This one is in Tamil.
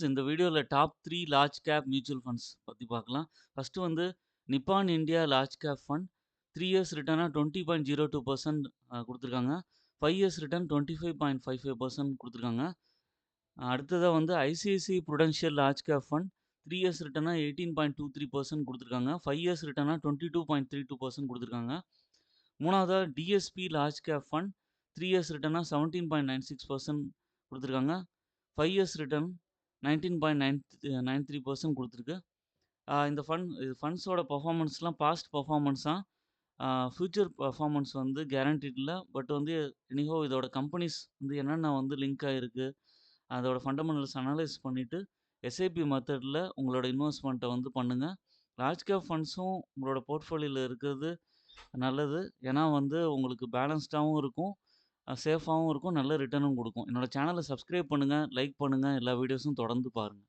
ஃப்ரெண்ட்ஸ் இந்த வீடியோல top 3 large cap mutual funds பத்தி பார்க்கலாம். ஃபர்ஸ்ட்டு வந்து Nippon India large cap fund 3 years ரிட்டர்னா 20.02% குடுத்துருக்காங்க. 5 இயர்ஸ் ரிட்டர்ன் 25.55% குடுத்துருக்காங்க. அடுத்ததா வந்து ICICI Prudential large cap fund 3 years ரிட்டர்னா 18.23% குடுத்துருக்காங்க. 5 இயர்ஸ் ரிட்டர்னா 22.32% குடுத்துருக்காங்க. மூணாவதா DSP large cap fund 3 years ரிட்டர்னா 17.96% குடுத்துருக்காங்க. 5 இயர்ஸ் ரிட்டர்ன் 19.93% குடுத்துருக்கு. இந்த ஃபண்ட்ஸோட பெர்ஃபார்மன்ஸ்லாம் பாஸ்ட் பெர்ஃபார்மன்ஸ் தான். ஃபியூச்சர் பெர்ஃபார்மன்ஸ் வந்து கேரண்டீட் இல்ல. பட் வந்து எனிஹோ இதோட கம்பெனிஸ் வந்து என்னென்ன வந்து லிங்க் ஆயிருக்கு, அதோட ஃபண்டமெண்டல்ஸ் அனலைஸ் பண்ணிட்டு, எஸ்ஐபி மெத்தட்ல உங்களோட இன்வெஸ்ட்மெண்ட்ட வந்து பண்ணுங்க. லார்ஜ் கேப் ஃபண்ட்ஸும் உங்களோட போர்ட்ஃபோலியோல இருக்கிறது நல்லது. ஏன்னா வந்து உங்களுக்கு பேலன்ஸ்டாவும் இருக்கும், சேஃபாவும் இருக்கும், நல்ல ரிட்டர்னும் குடுக்கும். என்னோட சேனல சப்ஸ்கிரைப் பண்ணுங்க, லைக் பண்ணுங்க, எல்லா வீடியோஸும் தொடர்ந்து பாருங்க.